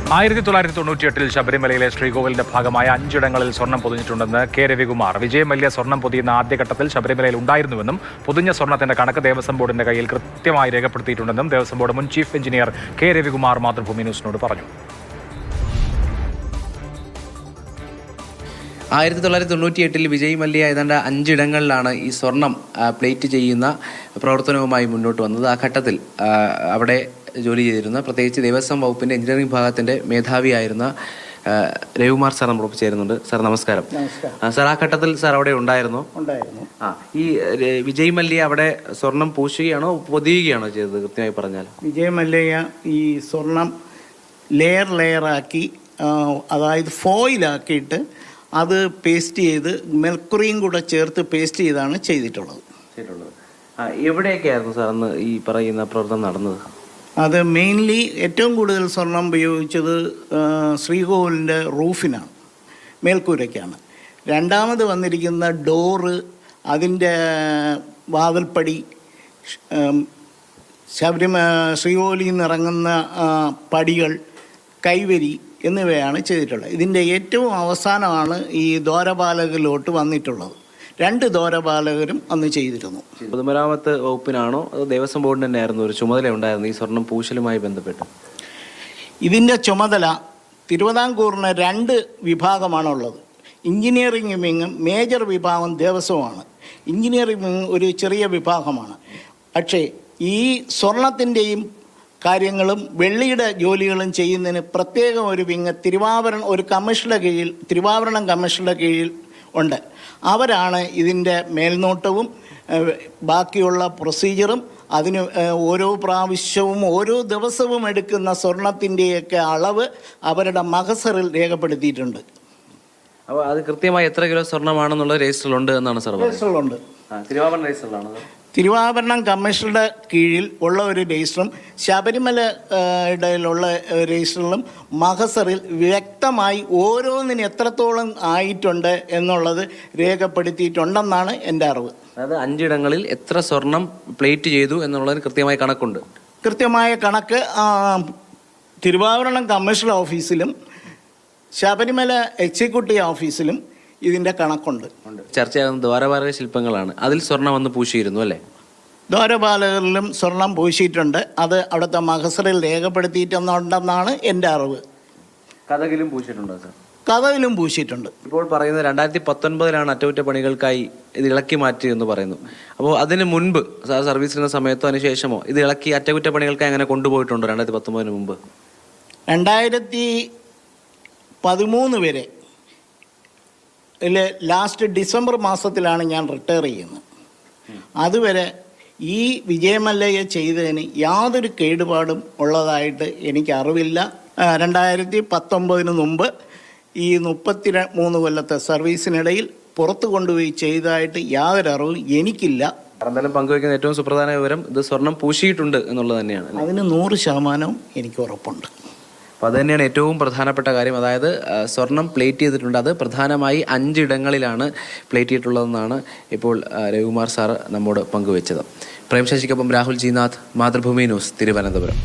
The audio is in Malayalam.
1998 ശബരിമലയിലെ ശ്രീകോവിലിന്റെ ഭാഗമായ 5 ഇടങ്ങളിൽ സ്വർണം പൊതിഞ്ഞിട്ടുണ്ടെന്ന് കെ രവികുമാർ. വിജയ് മല്യ സ്വർണം പൊതിയുന്ന ആദ്യഘട്ടത്തിൽ ശബരിമലയിൽ ഉണ്ടായിരുന്നുവെന്നും പൊതിഞ്ഞ സ്വർണത്തിന്റെ കണക്ക് ദേവസ്വം ബോർഡിന്റെ കയ്യിൽ കൃത്യമായി രേഖപ്പെടുത്തിയിട്ടുണ്ടെന്നും ദേവസ്വം ബോർഡ് മുൻ chief engineer K Ravikumar Mathrubhumi ന്യൂസിനോട് പറഞ്ഞു. 1998 വിജയ് മല്യ ഏതാണ്ട് 5 ഇടങ്ങളിലാണ് ഈ സ്വർണം പ്ലേറ്റ് ചെയ്യുന്ന പ്രവർത്തനവുമായി മുന്നോട്ട് വന്നത്. ആ ഘട്ടത്തിൽ അവിടെ ജോലി ചെയ്തിരുന്ന, പ്രത്യേകിച്ച് ദേവസ്വം വകുപ്പിൻ്റെ എഞ്ചിനീയറിംഗ് വിഭാഗത്തിൻ്റെ മേധാവിയായിരുന്ന രവികുമാർ സാർ നമ്മളൊപ്പം ചേരുന്നുണ്ട്. സാർ നമസ്കാരം. സാർ, ആ ഘട്ടത്തിൽ സാർ അവിടെ ഉണ്ടായിരുന്നു? ഈ വിജയ് മല്യ അവിടെ സ്വർണം പൂശുകയാണോ പൊതിയുകയാണോ ചെയ്തത്? കൃത്യമായി പറഞ്ഞാൽ വിജയ് മല്യ ഈ സ്വർണം ലെയറാക്കി, അതായത് ഫോയിലാക്കിയിട്ട് അത് പേസ്റ്റ് ചെയ്ത് മെർക്കുറിയും കൂടെ ചേർത്ത് പേസ്റ്റ് ചെയ്താണ് ചെയ്തിട്ടുള്ളത്. എവിടെയൊക്കെയായിരുന്നു സാർ അന്ന് ഈ പറയുന്ന പ്രവർത്തനം നടന്നത്? അത് മെയിൻലി ഏറ്റവും കൂടുതൽ സ്വർണം ഉപയോഗിച്ചത് ശ്രീകോവിലിൻ്റെ റൂഫിനാണ്, മേൽക്കൂരയ്ക്കാണ്. രണ്ടാമത് വന്നിരിക്കുന്ന ഡോറ്, അതിൻ്റെ വാതിൽപ്പടി, ശ്രീകോവിലിൽ നിന്ന് ഇറങ്ങുന്ന പടികൾ, കൈവരി എന്നിവയാണ് ചെയ്തിട്ടുള്ളത്. ഇതിൻ്റെ ഏറ്റവും അവസാനമാണ് ഈ ദ്വാരപാലകരിലോട്ട് വന്നിട്ടുള്ളത്. 2 ദ്വാരപാലകരും അന്ന് ചെയ്തിരുന്നു. പൊതുമരാമത്ത് വകുപ്പിനാണോ അതോ ദേവസ്വം ബോർഡിന് തന്നെയായിരുന്നു ഒരു ചുമതല ഉണ്ടായിരുന്നു ഈ സ്വർണം പൂശലുമായി ബന്ധപ്പെട്ട്? ഇതിൻ്റെ ചുമതല തിരുവിതാംകൂറിന് 2 വിഭാഗമാണുള്ളത്. എഞ്ചിനീയറിംഗ് വിങ്ങും മേജർ വിഭാഗം ദേവസ്വമാണ്. എഞ്ചിനീയറിംഗ് വിങ് ഒരു ചെറിയ വിഭാഗമാണ്. പക്ഷേ ഈ സ്വർണത്തിൻ്റെയും കാര്യങ്ങളും വെള്ളിയുടെ ജോലികളും ചെയ്യുന്നതിന് പ്രത്യേകം ഒരു വിങ് തിരുവാഭരണം കമ്മീഷന്റെ കീഴിൽ ഉണ്ട്. അവരാണ് ഇതിൻ്റെ മേൽനോട്ടവും ബാക്കിയുള്ള പ്രൊസീജിയറും അതിന് ഓരോ പ്രാവശ്യവും ഓരോ ദിവസവും എടുക്കുന്ന സ്വർണത്തിൻ്റെയൊക്കെ അളവ് അവരുടെ മഹസറിൽ രേഖപ്പെടുത്തിയിട്ടുണ്ട്. അപ്പോൾ അത് കൃത്യമായി എത്ര കിലോ സ്വർണ്ണമാണെന്നുള്ള രജിസ്റ്ററിലുണ്ട് എന്നാണ് സാർ? രജിസ്റ്ററിലുണ്ട്. തിരുവാഭരണ രജിസ്റ്ററിലാണ്. തിരുവാഭരണം കമ്മീഷനുടെ കീഴിൽ ഉള്ള ഒരു രജിസ്റ്ററും ശബരിമലയിലുള്ള രജിസ്റ്ററിലും മഹസറിൽ വ്യക്തമായി ഓരോന്നിന് എത്രത്തോളം ആയിട്ടുണ്ട് എന്നുള്ളത് രേഖപ്പെടുത്തിയിട്ടുണ്ടെന്നാണ് എൻ്റെ അറിവ്. അതായത് 5 ഇടങ്ങളിൽ എത്ര സ്വർണം പ്ലേറ്റ് ചെയ്തു എന്നുള്ളതിന് കൃത്യമായ കണക്കുണ്ട്. കൃത്യമായ കണക്ക് തിരുവാഭരണം കമ്മീഷണർ ഓഫീസിലും ശബരിമല എക്സിക്യൂട്ടീവ് ഓഫീസിലും ഇതിൻ്റെ കണക്കുണ്ട്. ചർച്ചയാകുന്ന ദ്വാരപാലക ശില്പങ്ങളാണ്. അതിൽ സ്വർണം വന്ന് പൂശിയിരുന്നു അല്ലേ? ദ്വാരപാലകരിലും സ്വർണം പൂശിയിട്ടുണ്ട്. അത് അവിടുത്തെ മഹസറിൽ രേഖപ്പെടുത്തിയിട്ടുണ്ടെന്നാണ് എൻ്റെ അറിവ്. കഥകിലും പൂശിയിട്ടുണ്ടോ സാർ? കഥകിലും പൂശിയിട്ടുണ്ട്. ഇപ്പോൾ പറയുന്നത് 2019 അറ്റകുറ്റപ്പണികൾക്കായി ഇത് ഇളക്കി മാറ്റി എന്ന് പറയുന്നു. അപ്പോൾ അതിന് മുൻപ് സാർ സർവീസിന് സമയത്തോ അതിന് ശേഷമോ ഇത് ഇളക്കി അറ്റകുറ്റപ്പണികൾക്കായി അങ്ങനെ കൊണ്ടുപോയിട്ടുണ്ടോ? 2019 മുമ്പ് 2013 വരെ ലാസ്റ്റ് ഡിസംബർ മാസത്തിലാണ് ഞാൻ റിട്ടയർ ചെയ്യുന്നത്. അതുവരെ ഈ വിജയ് മല്യ ചെയ്തതിന് യാതൊരു കേടുപാടും ഉള്ളതായിട്ട് എനിക്ക് അറിവില്ല. 2019 മുമ്പ് ഈ 33 കൊല്ലത്തെ സർവീസിനിടയിൽ പുറത്തു കൊണ്ടുപോയി ചെയ്തതായിട്ട് യാതൊരു അറിവും എനിക്കില്ല. എന്തായാലും പങ്കുവയ്ക്കുന്ന ഏറ്റവും സുപ്രധാന വിവരം ഇത് സ്വർണം പൂശിയിട്ടുണ്ട് എന്നുള്ളത് തന്നെയാണ്. അതിന് 100% എനിക്ക് ഉറപ്പുണ്ട്. അപ്പോൾ അത് തന്നെയാണ് ഏറ്റവും പ്രധാനപ്പെട്ട കാര്യം. അതായത് സ്വർണം പ്ലേറ്റ് ചെയ്തിട്ടുണ്ട്. അത് പ്രധാനമായി 5 ഇടങ്ങളിലാണ് പ്ലേറ്റ് ചെയ്തിട്ടുള്ളതെന്നാണ് ഇപ്പോൾ രവികുമാർ സാർ നമ്മോട് പങ്കുവച്ചത്. പ്രേം ശശിക്കൊപ്പം രാഹുൽ ജിനാഥ്, മാതൃഭൂമി ന്യൂസ്, തിരുവനന്തപുരം.